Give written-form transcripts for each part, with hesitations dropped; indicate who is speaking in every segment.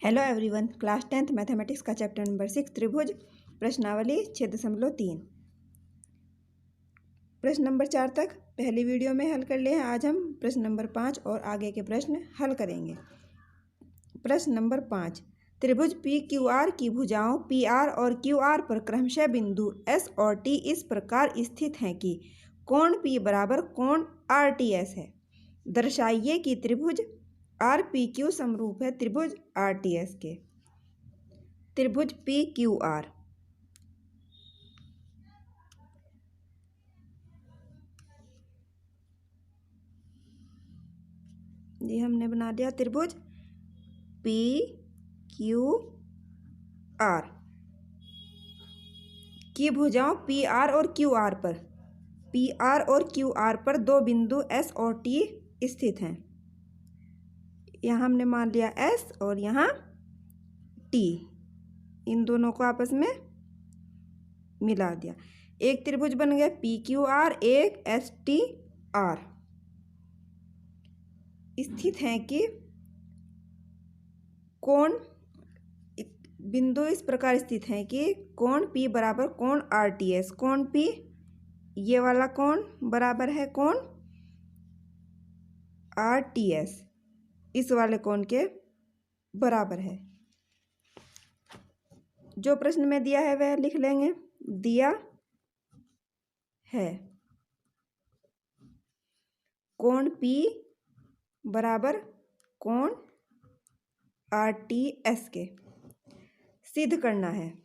Speaker 1: Hello everyone, class 10th mathematics का chapter number 6 त्रिभुज प्रश्नावली 6.3 प्रश्न नंबर 4 तक पहली वीडियो में हल कर लिए हैं। आज हम प्रश्न नंबर 5 और आगे के प्रश्न हल करेंगे। प्रश्न नंबर 5, त्रिभुज पी क्यू आर की भुजाओं पी आर और क्यू आर पर क्रमशः बिंदु एस और टी इस प्रकार स्थित हैं कि कोण पी बराबर कोण आर टी एस है। दर्शाइए कि त्रिभुज आर पी क्यू समरूप है त्रिभुज आर टी एस के। त्रिभुज पी क्यू आर, ये हमने बना दिया त्रिभुज पी क्यू आर की भुजाओं पी आर और क्यू आर पर, पी आर और क्यू आर पर दो बिंदु एस और टी स्थित हैं। यहाँ हमने मान लिया एस और यहाँ टी, इन दोनों को आपस में मिला दिया, एक त्रिभुज बन गया पी क्यू आर, एक एस टी आर। स्थित हैं कि कोण, बिंदु इस प्रकार स्थित हैं कि कोण P बराबर कोण आर टी एस। कोण P, ये वाला कोण बराबर है कोण आर टी एस, इस वाले कोण के बराबर है। जो प्रश्न में दिया है वह लिख लेंगे। दिया है कोण P बराबर कोण आर टी एस के, सिद्ध करना है।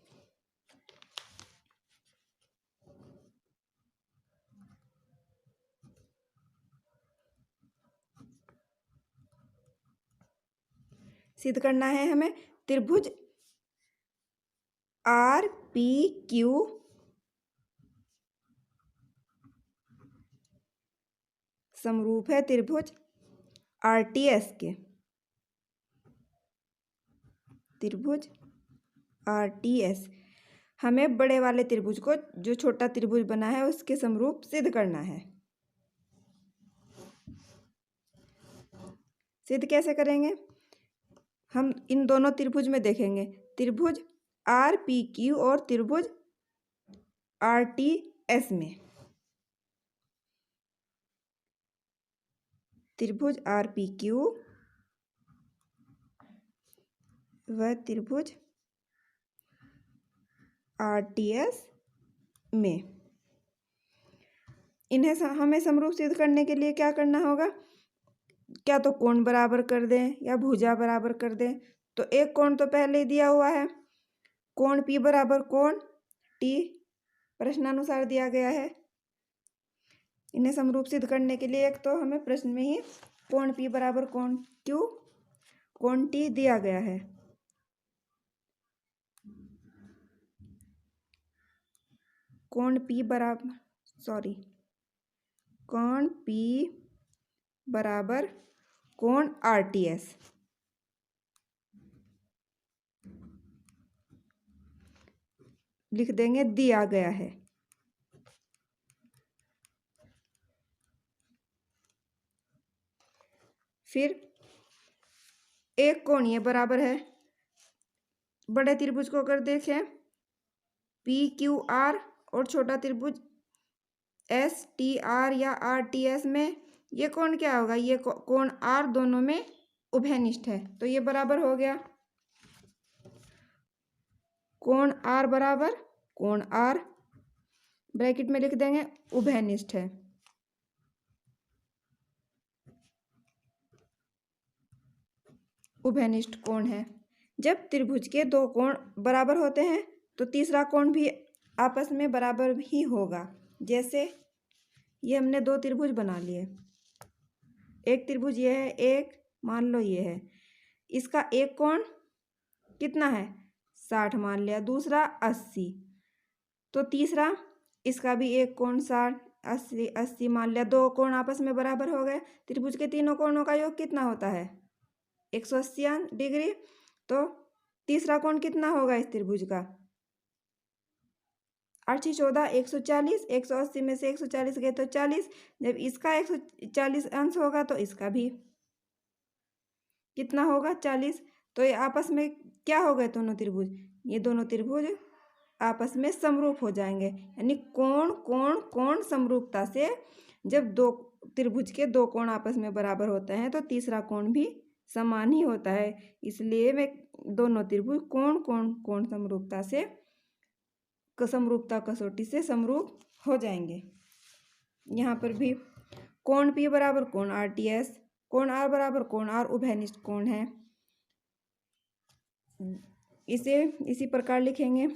Speaker 1: सिद्ध करना है हमें त्रिभुज आर पी क्यू समरूप है त्रिभुज आर टी एस के। त्रिभुज आर टी एस, हमें बड़े वाले त्रिभुज को जो छोटा त्रिभुज बना है उसके समरूप सिद्ध करना है। सिद्ध कैसे करेंगे? हम इन दोनों त्रिभुज में देखेंगे, त्रिभुज आर पी क्यू और त्रिभुज आर टी एस में। त्रिभुज आर पी क्यू व त्रिभुज आर टी एस में, इन्हें हमें समरूप सिद्ध करने के लिए क्या करना होगा? क्या तो कोण बराबर कर दें या भुजा बराबर कर दें। तो एक कोण तो पहले ही दिया हुआ है, कोण P बराबर कोण T प्रश्नानुसार दिया गया है। इन्हें समरूप सिद्ध करने के लिए एक तो हमें प्रश्न में ही कोण P बराबर कोण Q कोण T दिया गया है। कोण P बराबर कोण आर टी एस, लिख देंगे दिया गया है। फिर एक कोण ये बराबर है, बड़े त्रिभुज को अगर देखें पी क्यू आर और छोटा त्रिभुज एस टी आर या आर टी एस में, ये कोण क्या होगा? ये कोण आर दोनों में उभयनिष्ठ है, तो ये बराबर हो गया। कोण आर बराबर कोण आर, ब्रैकेट में लिख देंगे उभयनिष्ठ है। उभयनिष्ठ कोण है। जब त्रिभुज के दो कोण बराबर होते हैं तो तीसरा कोण भी आपस में बराबर ही होगा। जैसे ये हमने दो त्रिभुज बना लिए, एक त्रिभुज ये है, एक मान लो ये है, इसका एक कोण कितना है? 60 मान लिया, दूसरा 80, तो तीसरा इसका भी एक कोण 60 80 मान लिया, दो कोण आपस में बराबर हो गए। त्रिभुज के तीनों कोणों का योग कितना होता है? 180 डिग्री। तो तीसरा कोण कितना होगा इस त्रिभुज का? 8 14 140, 180 में से 140 गए तो 40, जब इसका 140 अंश होगा तो इसका भी कितना होगा? 40। तो ये आपस में क्या हो गए दोनों त्रिभुज, ये दोनों त्रिभुज आपस में समरूप हो जाएंगे। यानी कोण कोण कोण समरूपता से जब दो त्रिभुज के दो कोण आपस में बराबर होते हैं तो तीसरा कोण भी समान ही होता है। इसलिए वे दोनों त्रिभुज कोण कोण कोण समरूपता से समरूपता कसौटी से समरूप हो जाएंगे। यहाँ पर भी कोण P बराबर कोण RTS, कोण R बराबर कोण R उभयनिष्ठ कोण है। इसे इसी प्रकार लिखेंगे,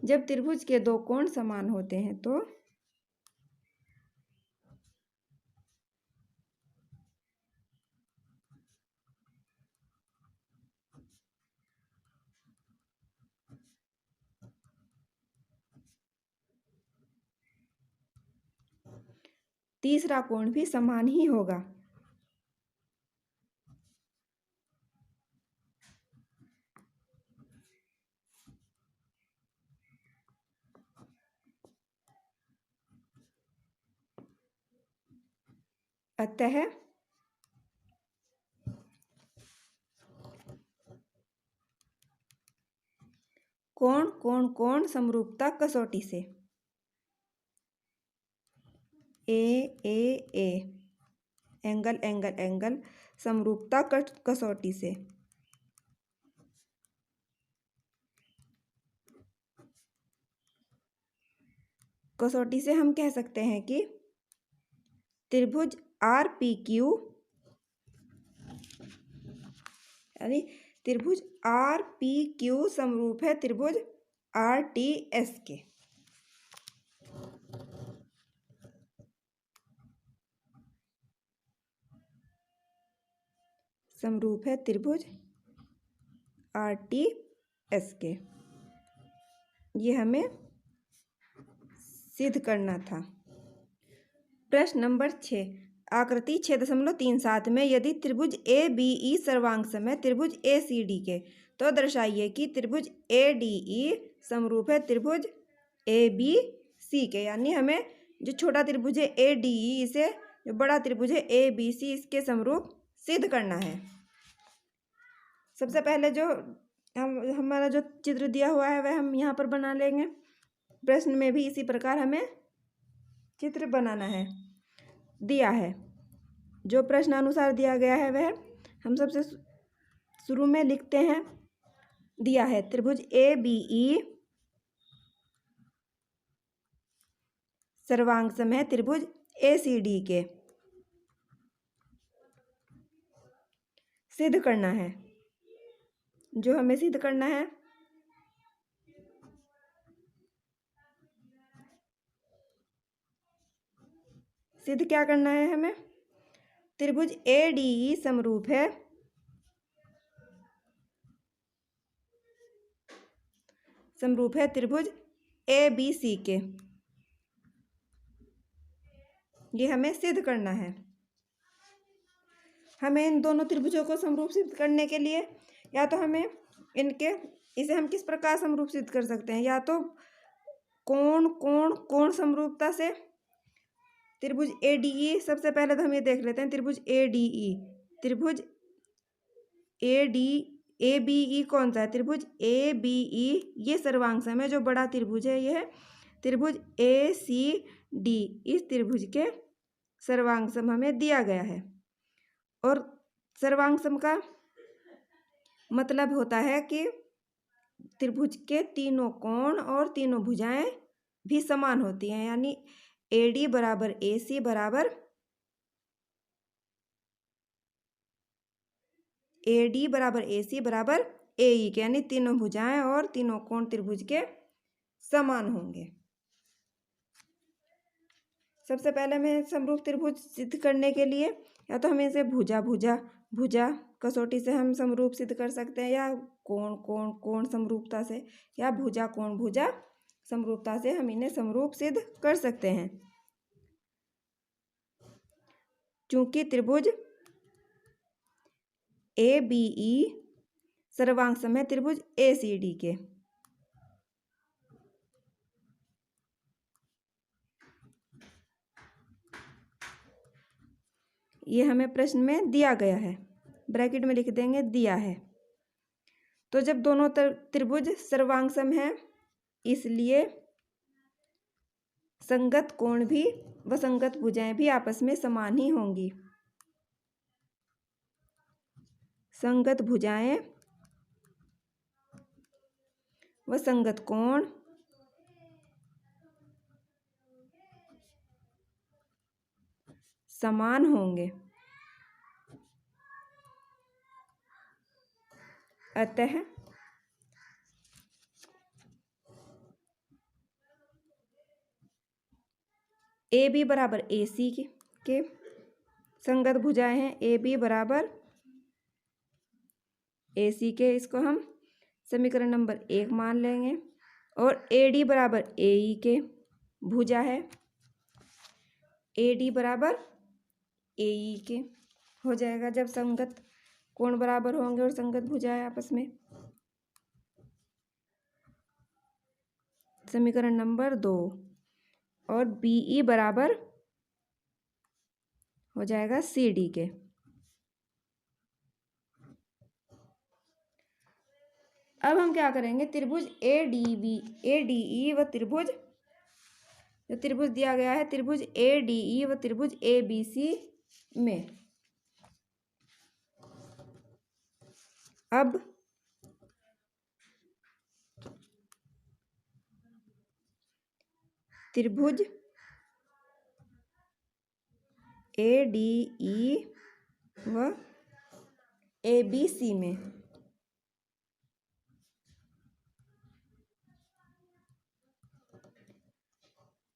Speaker 1: जब त्रिभुज के दो कोण समान होते हैं तो तीसरा कोण भी समान ही होगा। अतः कोण कोण कोण समरूपता कसौटी से ए एंगल एंगल एंगल समरूपता कसौटी से हम कह सकते हैं कि त्रिभुज RPQ यानी त्रिभुज RPQ समरूप है त्रिभुज RTS के। समरूप है त्रिभुज RTS के। ये हमें सिद्ध करना था। प्रश्न नंबर 6, आकृति 6.37 में यदि त्रिभुज ABE सर्वांग सम है त्रिभुज ACD के तो दर्शाइए कि त्रिभुज ADE समरूप है त्रिभुज ABC के। यानी हमें जो छोटा त्रिभुज है ADE इसे जो बड़ा त्रिभुज है ABC इसके समरूप सिद्ध करना है। सबसे पहले जो हमारा जो चित्र दिया हुआ है वह हम यहाँ पर बना लेंगे। प्रश्न में भी इसी प्रकार हमें चित्र बनाना है, दिया है। जो प्रश्नानुसार दिया गया है वह हम सबसे शुरू में लिखते हैं। दिया है त्रिभुज ABE सर्वांग सम है त्रिभुज ACD के। सिद्ध करना है, जो हमें सिद्ध करना है सिद्ध क्या करना है हमें, त्रिभुज ADE समरूप है त्रिभुज ABC के। ये हमें सिद्ध करना है। हमें इन दोनों त्रिभुजों को समरूप सिद्ध करने के लिए या तो हमें इसे हम किस प्रकार समरूप सिद्ध कर सकते हैं, या तो कोण कोण कोण समरूपता से त्रिभुज ADE। सबसे पहले तो हम ये देख लेते हैं त्रिभुज त्रिभुज ABE कौन सा है, त्रिभुज ABE ये सर्वांग सम है। जो बड़ा त्रिभुज है यह है त्रिभुज ACD। इस त्रिभुज के सर्वांग सम हमें दिया गया है और सर्वांग सम का मतलब होता है कि त्रिभुज के तीनों कोण और तीनों भुजाएं भी समान होती हैं। यानी AD बराबर AC बराबर AE के। यानी तीनों भुजाएं और तीनों कोण त्रिभुज के समान होंगे। सबसे पहले हमें समरूप त्रिभुज सिद्ध करने के लिए या तो हमें इसे भुजा कसौटी से हम समरूप सिद्ध कर सकते हैं, या कोण कोण कोण समरूपता से, या भुजा कोण भुजा समरूपता से हम इन्हें समरूप सिद्ध कर सकते हैं। चूंकि त्रिभुज ABE सर्वांग सम है त्रिभुज ACD के। ये हमें प्रश्न में दिया गया है, ब्रैकेट में लिख देंगे दिया है। तो जब दोनों त्रिभुज सर्वांग है, इसलिए संगत कोण भी व संगत भुजाएं भी आपस में समान ही होंगी। संगत भुजाएं व संगत कोण समान होंगे। अतः ए बी बराबर ए सी के संगत भुजाएं हैं ए बी बराबर ए सी के, इसको हम समीकरण नंबर 1 मान लेंगे। और ए डी बराबर ए ई के भुजा है, ए डी बराबर ए ई के हो जाएगा जब संगत कोण बराबर होंगे और संगत भुजाएं आपस में। समीकरण नंबर 2। और बी ई बराबर हो जाएगा सी डी के। अब हम क्या करेंगे, त्रिभुज ए डी ई व त्रिभुज, जो त्रिभुज दिया गया है त्रिभुज ए डी ई व त्रिभुज ए बी सी में अब त्रिभुज ए डी ई व ए बी सी में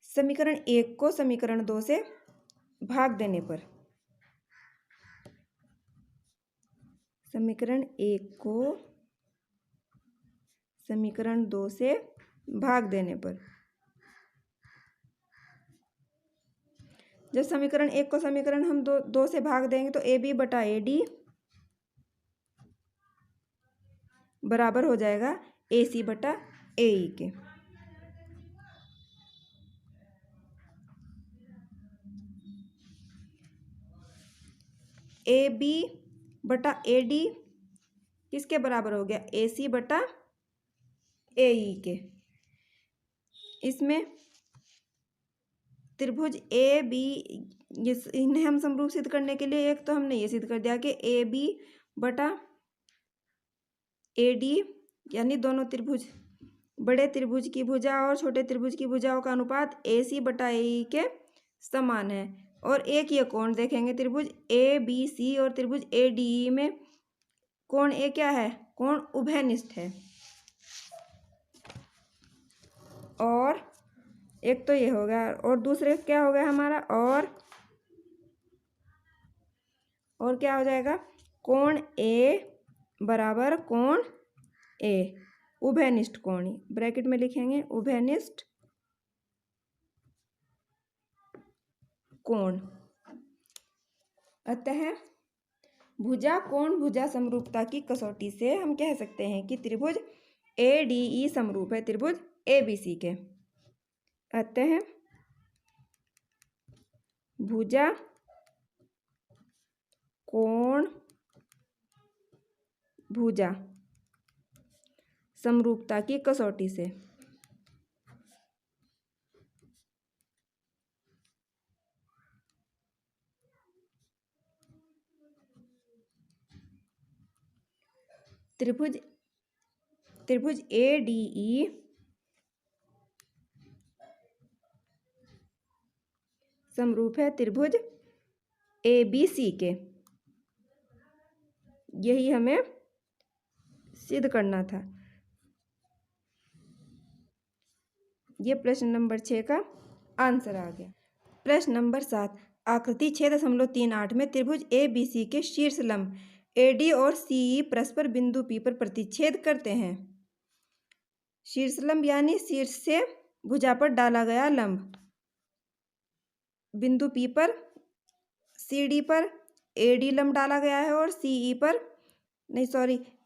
Speaker 1: समीकरण 1 को समीकरण 2 से भाग देने पर, समीकरण 1 को समीकरण 2 से भाग देने पर, जब समीकरण 1 को समीकरण हम 2 से भाग देंगे तो ए बी बटा ए डी बराबर हो जाएगा ए सी बटा ए ई के। ए बी बटा ए डी किसके बराबर हो गया, ए सी बटा ए ई के। इसमें त्रिभुज ए बी, इन्हें हम समरूप सिद्ध करने के लिए एक तो हमने ये सिद्ध कर दिया कि ए बी बटा ए डी यानी दोनों त्रिभुज, बड़े त्रिभुज की भुजा और छोटे त्रिभुज की भुजाओं का अनुपात ए सी बटा ए ई के समान है। और एक ये कोण देखेंगे त्रिभुज ए बी सी और त्रिभुज ए डी ई में कोण ए क्या है, कोण उभयनिष्ठ है। और एक तो ये हो गया और दूसरे क्या हो गया हमारा, और क्या हो जाएगा, कोण ए बराबर कोण ए, उभयनिष्ठ कोण, ब्रैकेट में लिखेंगे उभयनिष्ठ कोण। अतः भुजा कोण भुजा समरूपता की कसौटी से हम कह सकते हैं कि त्रिभुज ए डी ई समरूप है त्रिभुज ए बी सी के। अतः भुजा कोण भुजा समरूपता की कसौटी से त्रिभुज ए डी ई समरूप है त्रिभुज ए बी सी के। यही हमें सिद्ध करना था। ये प्रश्न नंबर 6 का आंसर आ गया। प्रश्न नंबर 7, आकृति 6.38 में त्रिभुज ए बी सी के शीर्ष लंब ए डी और सी ई परस्पर बिंदु पी पर प्रतिच्छेद करते हैं। शीर्ष लंब यानी शीर्ष से भुजा पर डाला गया लंब, बिंदु पी पर सी डी पर ए डी लंब डाला गया है और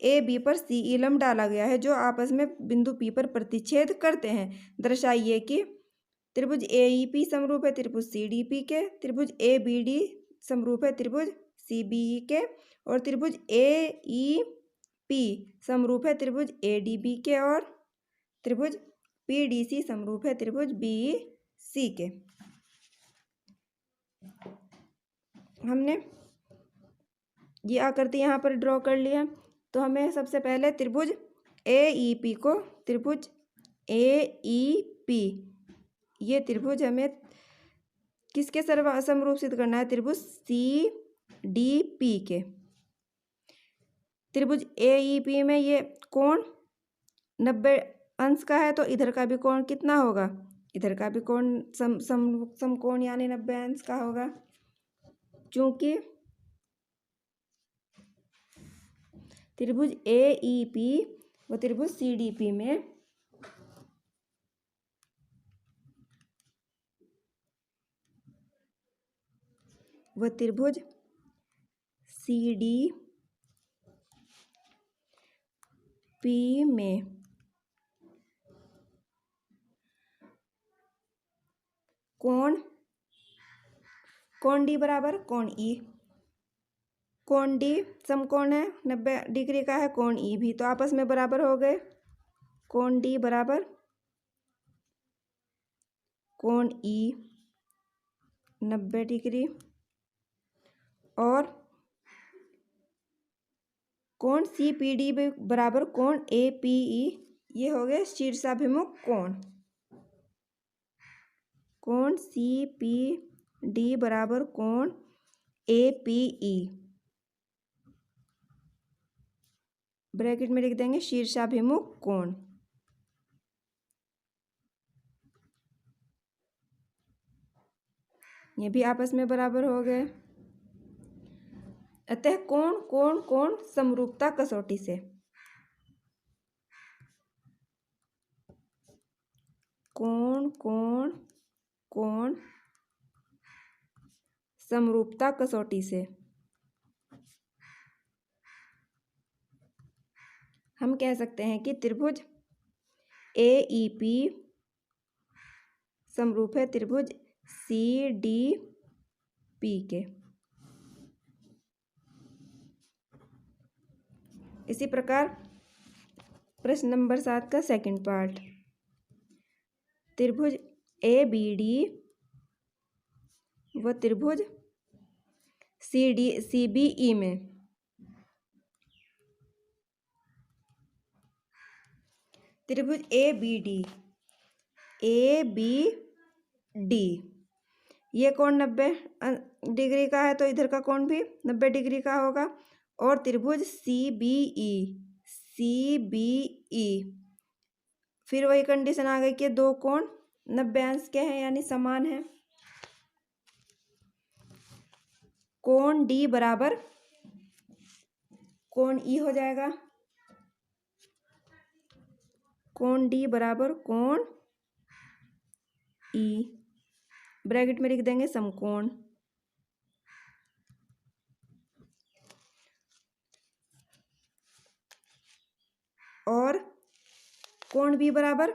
Speaker 1: ए बी पर सी ई लंब डाला गया है, जो आपस में बिंदु पी पर प्रतिच्छेद करते हैं। दर्शाइए कि त्रिभुज ए ई पी समरूप है त्रिभुज सी डी पी के, त्रिभुज ए बी डी समरूप है त्रिभुज सी बी ई के, और त्रिभुज ए ई पी समरूप है त्रिभुज ए डी बी के और त्रिभुज पी डी सी समरूप है त्रिभुज बी सी के। हमने ये आकृति यहाँ पर ड्रॉ कर लिया, तो हमें सबसे पहले त्रिभुज ए ई पी को त्रिभुज ए ई पी ये त्रिभुज हमें किसके समरूप सिद्ध करना है? त्रिभुज सी डी पी के। त्रिभुज ए ई पी में ये कोण 90 अंश का है, तो इधर का भी कोण कितना होगा? इधर का भी कोण समकोण यानी 90 अंश का होगा। चूंकि त्रिभुज ए ई पी व त्रिभुज सी डी पी में त्रिभुज सी डी पी में कोण डी बराबर कोण ई। कोण डी समकोण है, 90 डिग्री का है, कोण ई भी, तो आपस में बराबर हो गए। कोण डी बराबर कोण ई 90 डिग्री और कोण सी पी डी बराबर कोण ए पी ई, ये हो गए शीर्षाभिमुख कोण। कोण सी पी डी बराबर कोण ए पी ई, ब्रैकेट में लिख देंगे शीर्षाभिमुख कोण। ये भी आपस में बराबर हो गए। अतः कोण कोण कोण समरूपता कसौटी से कोण कोण कोण समरूपता कसौटी से हम कह सकते हैं कि त्रिभुज ए ई पी समरूप है त्रिभुज सी डी पी के। इसी प्रकार प्रश्न नंबर 7 का सेकंड पार्ट, त्रिभुज ए बी डी व त्रिभुज सी बी ई में त्रिभुज ए बी डी ये कोण 90 डिग्री का है, तो इधर का कोण भी 90 डिग्री का होगा। और त्रिभुज सी बी ई फिर वही कंडीशन आ गई कि दो कोण 90 अंश के हैं यानी समान है। कोण डी बराबर कोण ई हो जाएगा। कोण डी बराबर कोण ई, ब्रैकेट में लिख देंगे समकोण। और कोण बी बराबर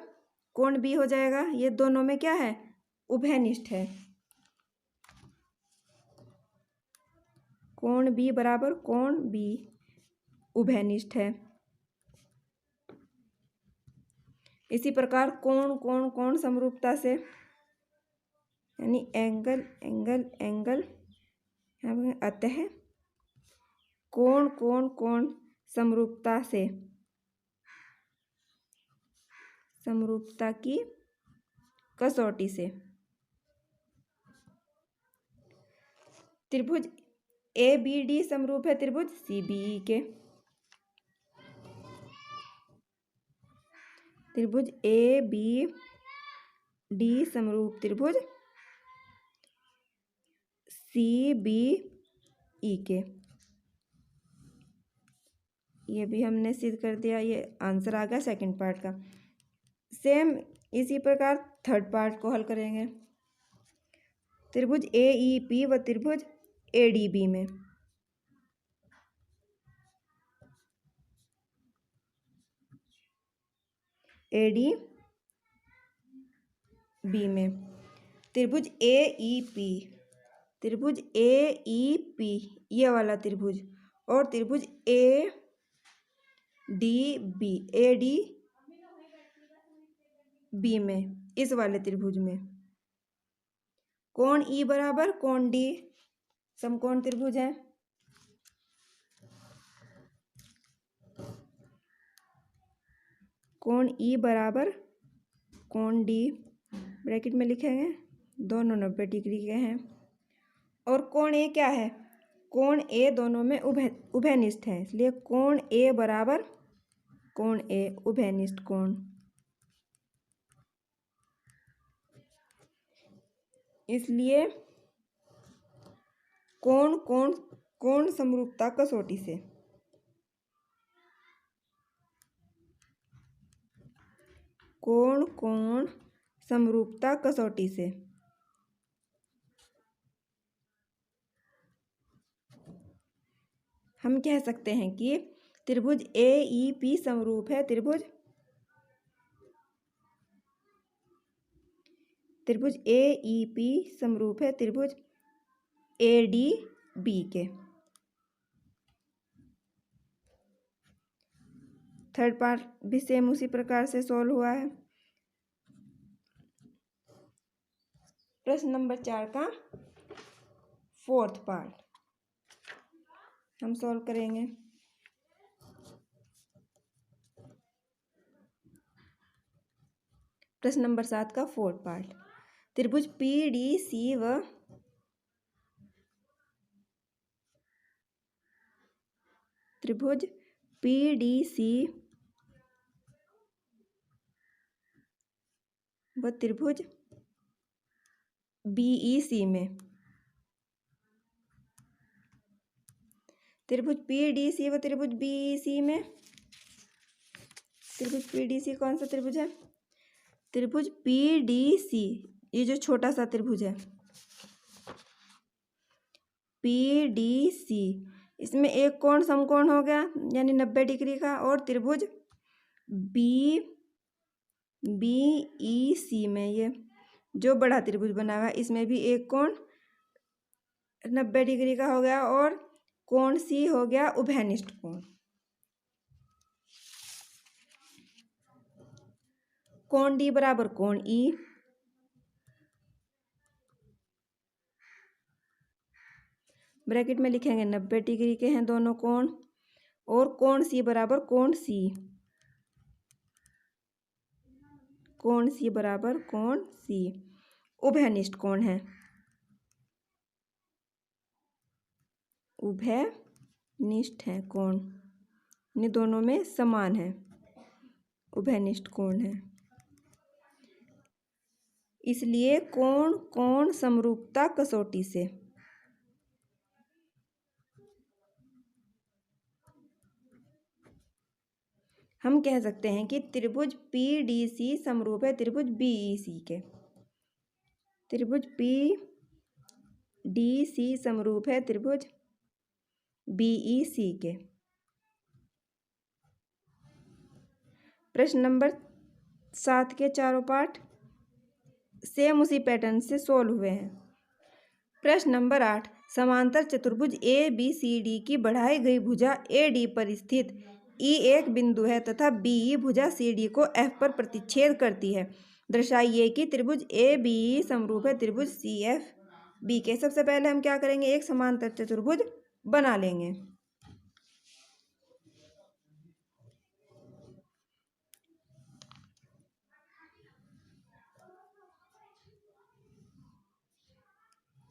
Speaker 1: कोण बी हो जाएगा। ये दोनों में क्या है? उभयनिष्ठ है। कोण बी बराबर कोण बी उभयनिष्ठ है। इसी प्रकार कोण कोण कोण समरूपता से यानी एंगल एंगल एंगल, अतः कोण कोण कोण समरूपता से समरूपता की कसौटी से त्रिभुज ए बी डी समरूप है त्रिभुज सी बी ई के। त्रिभुज ए बी डी समरूप त्रिभुज सी बी ई के। ये भी हमने सिद्ध कर दिया। ये आंसर आ गया सेकंड पार्ट का। सेम इसी प्रकार थर्ड पार्ट को हल करेंगे। त्रिभुज ए ई पी व त्रिभुज ए डी बी में ए डी बी में त्रिभुज ए ई पी ये वाला त्रिभुज और त्रिभुज A D B, A D B में, इस वाले त्रिभुज में कोण ई बराबर कोण डी, समकोण त्रिभुज है। कोण ई बराबर कोण डी, ब्रैकेट में लिखेंगे, दोनों 90 डिग्री के हैं। और कोण ए क्या है? कोण ए दोनों में उभयनिष्ठ है, इसलिए कोण ए बराबर कोण ए उभयनिष्ठ कोण। इसलिए कोण कोण कोण समरूपता कसौटी से, कोण कोण समरूपता कसौटी से हम कह सकते हैं कि त्रिभुज ए ई पी समरूप है त्रिभुज ए ई पी समरूप है त्रिभुज ए डी बी के। थर्ड पार्ट भी सेम उसी प्रकार से सॉल्व हुआ है। प्रश्न नंबर 4 का फोर्थ पार्ट हम सॉल्व करेंगे। प्रश्न नंबर 7 का फोर्थ पार्ट, त्रिभुज पी डी सी व त्रिभुज पी डी सी व त्रिभुज बीई सी में, त्रिभुज पी डी सी व त्रिभुज बीई सी में, त्रिभुज पी डी सी कौन सा त्रिभुज है? त्रिभुज पी डी सी, ये जो छोटा सा त्रिभुज है पी डी सी, इसमें एक कोण समकोण हो गया यानी 90 डिग्री का, और त्रिभुज बीई सी में ये जो बड़ा त्रिभुज बना हुआ इसमें भी एक कोण 90 डिग्री का हो गया, और कोण सी हो गया उभयनिष्ठ कोण। कोण डी बराबर कोण ई, ब्रैकेट में लिखेंगे 90 डिग्री के हैं दोनों कोण, और कोण सी बराबर कोण सी, कोण सी बराबर कोण सी उभयनिष्ठ कोण है, उभयनिष्ठ है कोण, ये दोनों में समान है, उभयनिष्ठ कोण है। इसलिए कोण कोण समरूपता कसौटी से हम कह सकते हैं कि त्रिभुज पी डी सी समरूप है त्रिभुज बीई सी के, त्रिभुज पी डी सी समरूप है त्रिभुज बीई सी के। प्रश्न नंबर 7 के चारों पार्ट सेम उसी पैटर्न से सोल्व हुए हैं। प्रश्न नंबर 8, समांतर चतुर्भुज ए बी सी डी की बढ़ाई गई भुजा ए डी पर स्थित ई एक बिंदु है तथा बी भुजा सी डी को एफ पर प्रतिच्छेद करती है, दर्शाइए कि त्रिभुज ए बी समरूप है त्रिभुज सी एफ बी के। सबसे पहले हम क्या करेंगे, एक समांतर चतुर्भुज बना लेंगे।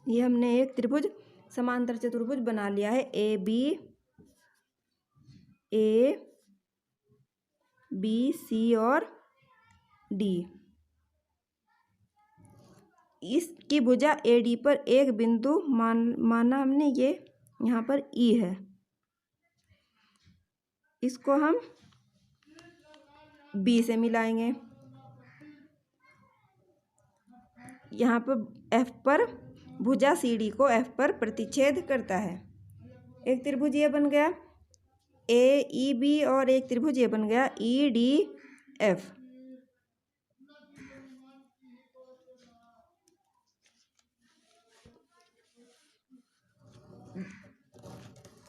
Speaker 1: ये हमने एक त्रिभुज समांतर चतुर्भुज बना लिया है, ए बी सी और डी। इसकी भुजा ए डी पर एक बिंदु माना हमने, ये यहाँ पर ई है, इसको हम बी से मिलाएंगे। यहाँ पर एफ पर भुजा सी डी को एफ पर प्रतिच्छेद करता है। एक त्रिभुज ये बन गया ए ई बी, और एक त्रिभुज ये बन गया ई डी एफ।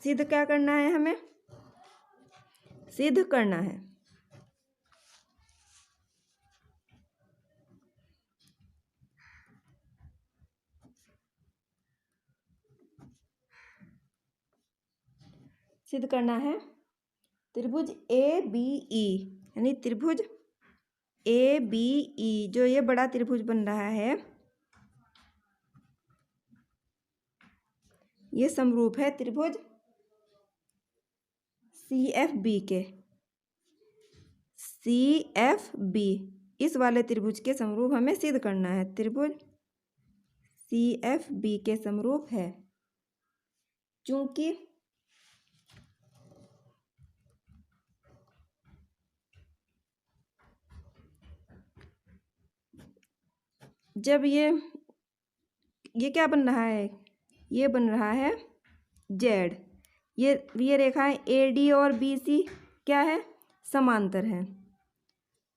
Speaker 1: सिद्ध क्या करना है हमें, सिद्ध करना है। सिद्ध करना है त्रिभुज ए बी ई, यानी त्रिभुज ए बी ई जो ये बड़ा त्रिभुज बन रहा है, ये समरूप है त्रिभुज सी एफ बी के। सी एफ बी इस वाले त्रिभुज के समरूप हमें सिद्ध करना है। त्रिभुज सी एफ बी के समरूप है, चूंकि जब ये क्या बन रहा है, ये बन रहा है जेड। ये रेखाएं ए डी और बी सी क्या है, समांतर हैं।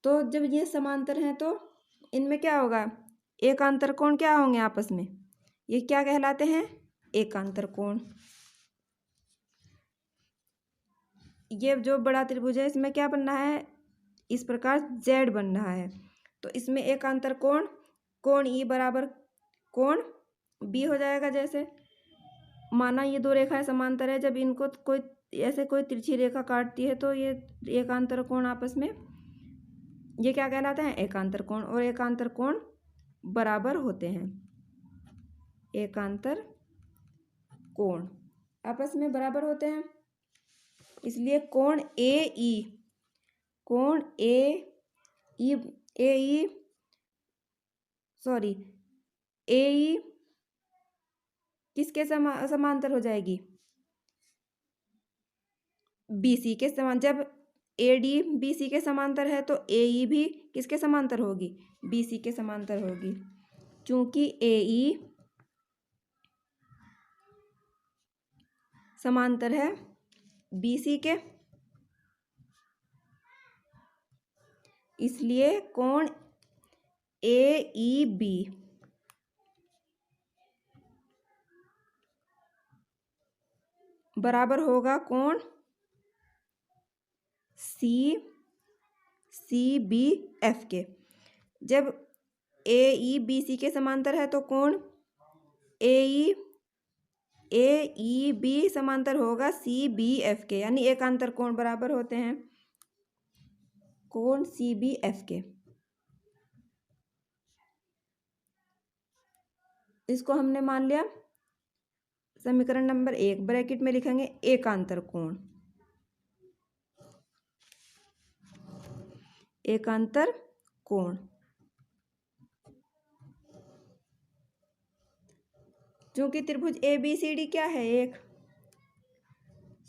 Speaker 1: तो जब ये समांतर हैं तो इनमें क्या होगा, एकांतर कोण क्या होंगे आपस में, ये क्या कहलाते हैं, एकांतर कोण। ये जो बड़ा त्रिभुज है इसमें क्या बन रहा है, इस प्रकार जेड बन रहा है। तो इसमें एकांतर कोण कोण ई बराबर कोण बी हो जाएगा। जैसे माना ये दो रेखाएं समांतर है, जब इनको कोई ऐसे कोई तिरछी रेखा काटती है तो ये एकांतर कोण आपस में ये क्या कहलाते हैं, एकांतर कोण। और एकांतर कोण बराबर होते हैं, एकांतर कोण आपस में बराबर होते हैं। इसलिए कोण ए ई किसके समांतर हो जाएगी, बीसी के समान। जब ए डी बीसी के समांतर है तो ए ई भी किसके समांतर होगी, बीसी के समांतर होगी। चूंकि ए ई समांतर है बीसी के, इसलिए कोण ए ई बी बराबर होगा कोण सी बी एफ के। जब ए ई बी सी के समांतर है तो कोण ए ई बी समांतर होगा सी बी एफ के, यानी एकांतर कोण बराबर होते हैं कोण सी बी एफ के। इसको हमने मान लिया समीकरण नंबर 1। ब्रैकेट में लिखेंगे एकांतर कोण, एकांतर कोण। क्योंकि त्रिभुज ए बी सी डी क्या है, एक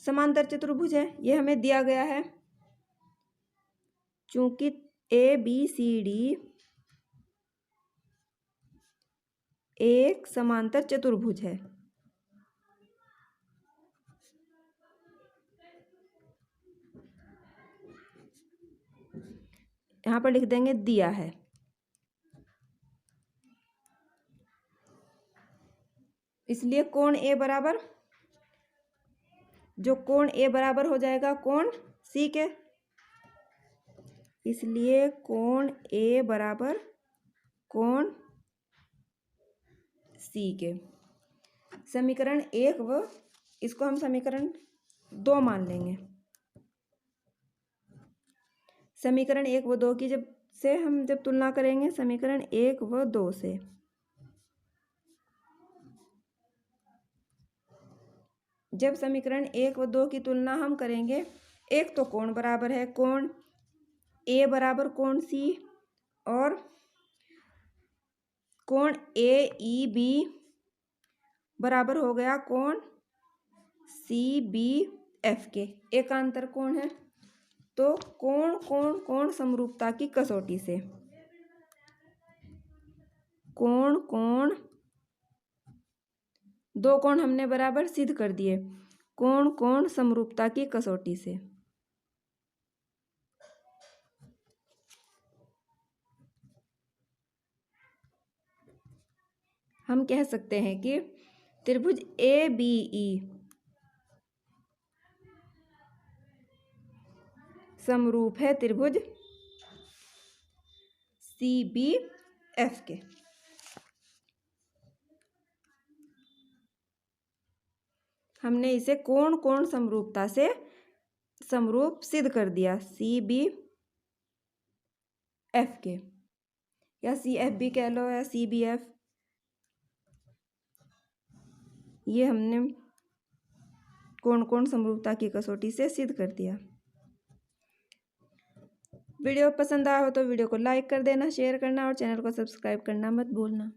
Speaker 1: समांतर चतुर्भुज है, ये हमें दिया गया है। चूंकि ए बी सी डी एक समांतर चतुर्भुज है, यहां पर लिख देंगे दिया है। इसलिए कोण ए बराबर, जो कोण ए बराबर हो जाएगा कोण सी के, इसलिए कोण ए बराबर कोण सी के। समीकरण 1 व इसको हम समीकरण 2 मान लेंगे। समीकरण 1 व 2 की जब तुलना करेंगे समीकरण 1 व 2 से, जब समीकरण 1 व 2 की तुलना हम करेंगे, एक तो कोण बराबर है कोण ए बराबर कोण सी, और कोण ए ई बी बराबर हो गया कोण सी बी एफ के, एकांतर कोण है। तो कोण कोण कोण समरूपता की कसौटी से कोण कोण दो कोण हमने बराबर सिद्ध कर दिए, कोण कोण समरूपता की कसौटी से हम कह सकते हैं कि त्रिभुज ए बी ई समरूप है त्रिभुज CBF के। हमने इसे कोण कोण समरूपता से समरूप सिद्ध कर दिया CBF के, या CF भी कह लो या CBF। ये हमने कोण कोण समरूपता की कसौटी से सिद्ध कर दिया। वीडियो पसंद आया हो तो वीडियो को लाइक कर देना, शेयर करना और चैनल को सब्सक्राइब करना मत भूलना।